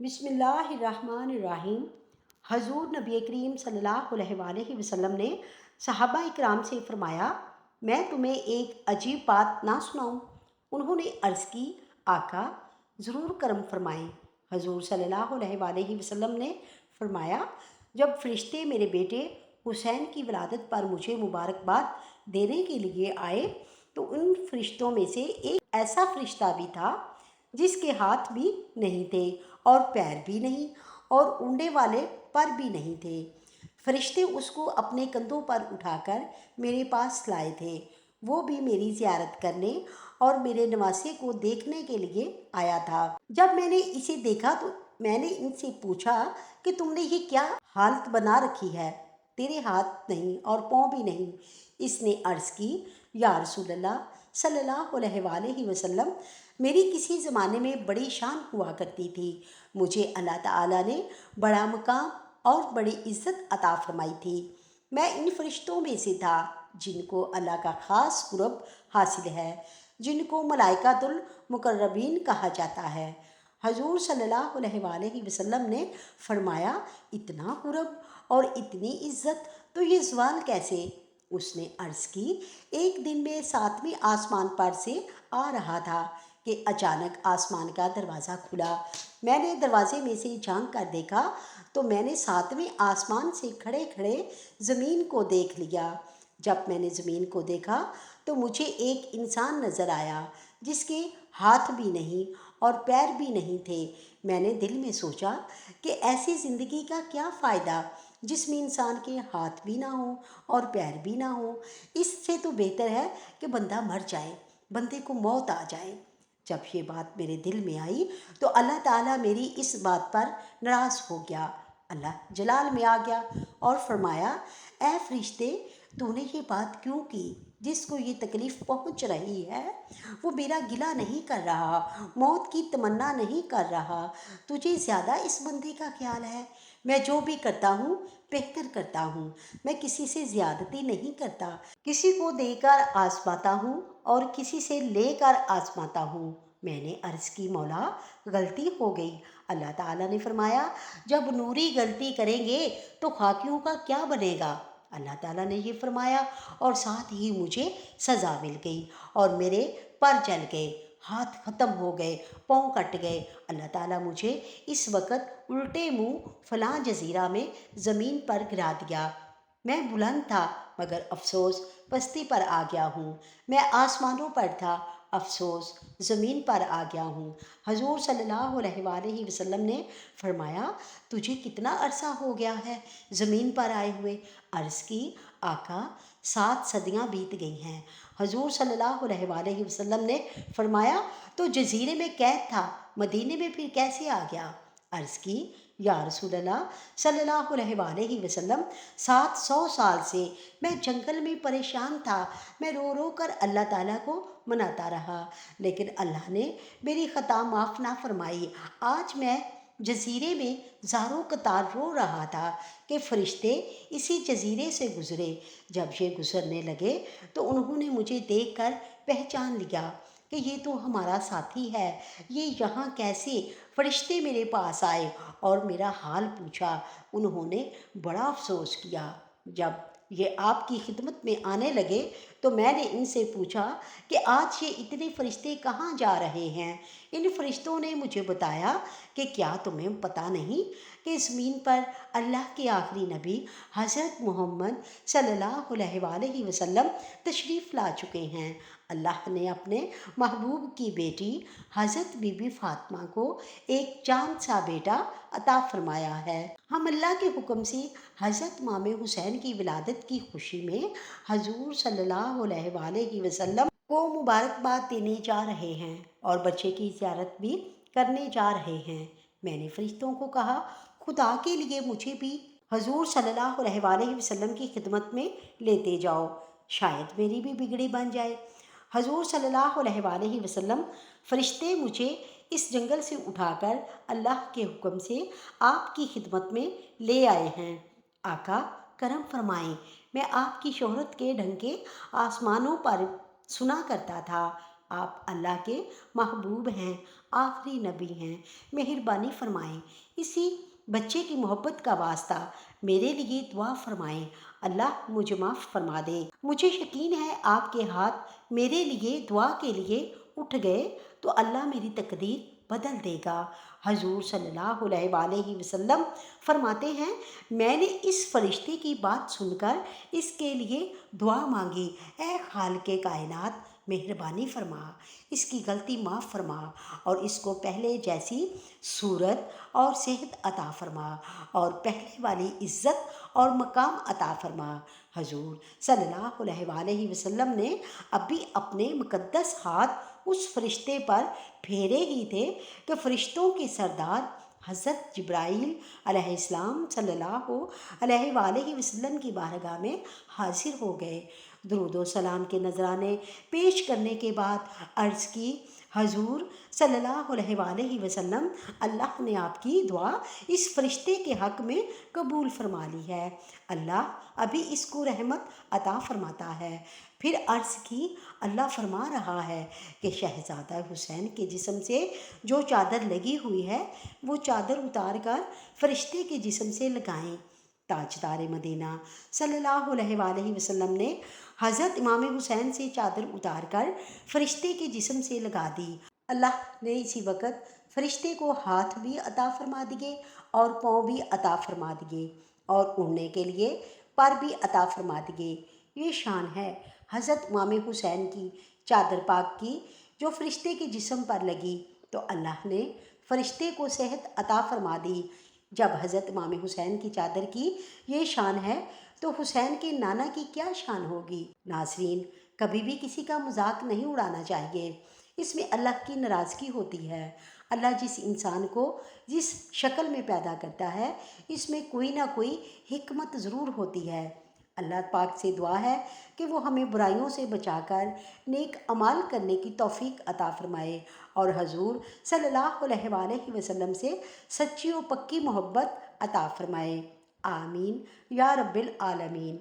بسم اللہ الرحمن الرحیم۔ حضور نبی کریم صلی اللہ علیہ وسلم نے صحابہ اکرام سے فرمایا، میں تمہیں ایک عجیب بات نہ سناؤں؟ انہوں نے عرض کی، آقا ضرور کرم فرمائیں۔ حضور صلی اللہ علیہ وسلم نے فرمایا، جب فرشتے میرے بیٹے حسین کی ولادت پر مجھے مبارکباد دینے کے لیے آئے تو ان فرشتوں میں سے ایک ایسا فرشتہ بھی تھا جس کے ہاتھ بھی نہیں تھے اور پیر بھی نہیں اور اونڈے والے پر بھی نہیں تھے۔ فرشتے اس کو اپنے کندھوں پر اٹھا کر میرے پاس لائے تھے۔ وہ بھی میری زیارت کرنے اور میرے نواسے کو دیکھنے کے لیے آیا تھا۔ جب میں نے اسے دیکھا تو میں نے ان سے پوچھا کہ تم نے یہ کیا حالت بنا رکھی ہے؟ تیرے ہاتھ نہیں اور پاؤں بھی نہیں۔ اس نے عرض کی، یا رسول اللہ صلی اللہ علیہ وسلم، میری کسی زمانے میں بڑی شان ہوا کرتی تھی۔ مجھے اللہ تعالیٰ نے بڑا مقام اور بڑی عزت عطا فرمائی تھی۔ میں ان فرشتوں میں سے تھا جن کو اللہ کا خاص قرب حاصل ہے، جن کو ملائکۃ المقربین کہا جاتا ہے۔ حضور صلی اللہ علیہ وسلم نے فرمایا، اتنا قرب اور اتنی عزت تو یہ زوال کیسے؟ اس نے عرض کی، ایک دن میں 7ویں آسمان پر سے آ رہا تھا کہ اچانک آسمان کا دروازہ کھلا۔ میں نے دروازے میں سے جھانک کر دیکھا تو میں نے 7ویں آسمان سے کھڑے کھڑے زمین کو دیکھ لیا۔ جب میں نے زمین کو دیکھا تو مجھے ایک انسان نظر آیا جس کے ہاتھ بھی نہیں اور پیر بھی نہیں تھے۔ میں نے دل میں سوچا کہ ایسی زندگی کا کیا فائدہ جس میں انسان کے ہاتھ بھی نہ ہوں اور پیر بھی نہ ہوں۔ اس سے تو بہتر ہے کہ بندہ مر جائے، بندے کو موت آ جائے۔ جب یہ بات میرے دل میں آئی تو اللہ تعالیٰ میری اس بات پر ناراض ہو گیا۔ اللہ جلال میں آ گیا اور فرمایا، اے فرشتے، تو نے یہ بات کیوں کی؟ جس کو یہ تکلیف پہنچ رہی ہے وہ میرا گلہ نہیں کر رہا، موت کی تمنا نہیں کر رہا۔ تجھے زیادہ اس بندے کا خیال ہے۔ میں جو بھی کرتا ہوں بہتر کرتا ہوں، میں کسی سے زیادتی نہیں کرتا، کسی کو دے کر آزماتا ہوں اور کسی سے لے کر آزماتا ہوں۔ میں نے عرض کی، مولا غلطی ہو گئی۔ اللہ تعالیٰ نے فرمایا، جب نوری غلطی کریں گے تو خاکیوں کا کیا بنے گا؟ اللہ تعالیٰ نے یہ فرمایا اور ساتھ ہی مجھے سزا مل گئی اور میرے پر جل گئے، ہاتھ ختم ہو گئے، پاؤں کٹ گئے۔ اللہ تعالیٰ مجھے اس وقت الٹے منہ فلاں جزیرہ میں زمین پر گرا دیا۔ میں بلند تھا مگر افسوس پستی پر آ گیا ہوں۔ میں آسمانوں پر تھا، افسوس زمین پر آ گیا ہوں۔ حضور صلی اللہ علیہ وسلم نے فرمایا، تجھے کتنا عرصہ ہو گیا ہے زمین پر آئے ہوئے؟ عرض کی، آقا 7 صدیاں بیت گئی ہیں۔ حضور صلی اللہ علیہ وسلم نے فرمایا، تو جزیرے میں قید تھا، مدینے میں پھر کیسے آ گیا؟ عرض کی، یا رسول اللہ صلی اللہ علیہ وسلم، 700 سال سے میں جنگل میں پریشان تھا۔ میں رو رو کر اللہ تعالیٰ کو مناتا رہا لیکن اللہ نے میری خطا معاف نہ فرمائی۔ آج میں جزیرے میں زاروں قطار رو رہا تھا کہ فرشتے اسی جزیرے سے گزرے۔ جب یہ گزرنے لگے تو انہوں نے مجھے دیکھ کر پہچان لیا کہ یہ تو ہمارا ساتھی ہے، یہ یہاں کیسے؟ فرشتے میرے پاس آئے اور میرا حال پوچھا۔ انہوں نے بڑا افسوس کیا۔ جب یہ آپ کی خدمت میں آنے لگے تو میں نے ان سے پوچھا کہ آج یہ اتنے فرشتے کہاں جا رہے ہیں؟ ان فرشتوں نے مجھے بتایا کہ کیا تمہیں پتہ نہیں کہ زمین پر اللہ کے آخری نبی حضرت محمد صلی اللہ علیہ وسلم تشریف لا چکے ہیں۔ اللہ نے اپنے محبوب کی بیٹی حضرت بی بی فاطمہ کو ایک چاند سا بیٹا عطا فرمایا ہے۔ ہم اللہ کے حکم سے حضرت امام حسین کی ولادت کی خوشی میں حضور صلی اللہ علیہ وسلم کو مبارکباد دینے جا رہے ہیں اور بچے کی زیارت بھی کرنے جا رہے ہیں۔ میں نے فرشتوں کو کہا، خدا کے لیے مجھے بھی حضور صلی اللہ علیہ وسلم کی خدمت میں لیتے جاؤ، شاید میری بھی بگڑی بن جائے۔ حضور صلی اللہ علیہ وسلم، فرشتے مجھے اس جنگل سے اٹھا کر اللہ کے حکم سے آپ کی خدمت میں لے آئے ہیں۔ آقا کرم فرمائیں، میں آپ کی شہرت کے ڈنکے آسمانوں پر سنا کرتا تھا۔ آپ اللہ کے محبوب ہیں، آخری نبی ہیں، مہربانی فرمائیں، اسی بچے کی محبت کا واسطہ میرے لیے دعا فرمائیں، اللہ مجھے معاف فرما دے۔ مجھے یقین ہے آپ کے ہاتھ میرے لیے دعا کے لیے اٹھ گئے تو اللہ میری تقدیر بدل دے گا۔ حضور صلی اللہ علیہ وآلہ وسلم فرماتے ہیں، میں نے اس فرشتے کی بات سن کر اس کے لیے دعا مانگی، اے خالق کائنات مہربانی فرما، اس کی غلطی معاف فرما اور اس کو پہلے جیسی صورت اور صحت عطا فرما اور پہلے والی عزت اور مقام عطا فرما۔ حضور صلی اللہ علیہ وآلہ وسلم نے ابھی اپنے مقدس ہاتھ اس فرشتے پر پھیرے ہی تھے کہ فرشتوں کے سردار حضرت جبرائیل علیہ السلام صلی اللہ علیہ وآلہ وسلم کی بارگاہ میں حاضر ہو گئے۔ درود و سلام کے نذرانے پیش کرنے کے بعد عرض کی، حضور صلی اللہ علیہ وآلہ وسلم، اللہ نے آپ کی دعا اس فرشتے کے حق میں قبول فرما لی ہے، اللہ ابھی اس کو رحمت عطا فرماتا ہے۔ پھر عرض کی، اللہ فرما رہا ہے کہ شہزادہ حسین کے جسم سے جو چادر لگی ہوئی ہے وہ چادر اتار کر فرشتے کے جسم سے لگائیں۔ تاجدار مدینہ صلی اللہ علیہ وآلہ وسلم نے حضرت امام حسین سے چادر اتار کر فرشتے کے جسم سے لگا دی۔ اللہ نے اسی وقت فرشتے کو ہاتھ بھی عطا فرما دیے اور پاؤں بھی عطا فرما دیے اور اڑنے کے لیے پر بھی عطا فرما دیے۔ یہ شان ہے حضرت امام حسین کی چادر پاک کی جو فرشتے کے جسم پر لگی تو اللہ نے فرشتے کو صحت عطا فرما دی۔ جب حضرت امام حسین کی چادر کی یہ شان ہے تو حسین کے نانا کی کیا شان ہوگی؟ ناظرین، کبھی بھی کسی کا مذاق نہیں اڑانا چاہیے، اس میں اللہ کی ناراضگی ہوتی ہے۔ اللہ جس انسان کو جس شکل میں پیدا کرتا ہے اس میں کوئی نہ کوئی حکمت ضرور ہوتی ہے۔ اللہ پاک سے دعا ہے کہ وہ ہمیں برائیوں سے بچا کر نیک اعمال کرنے کی توفیق عطا فرمائے اور حضور صلی اللہ علیہ وآلہ وسلم سے سچی و پکی محبت عطا فرمائے۔ آمین یا رب العالمین۔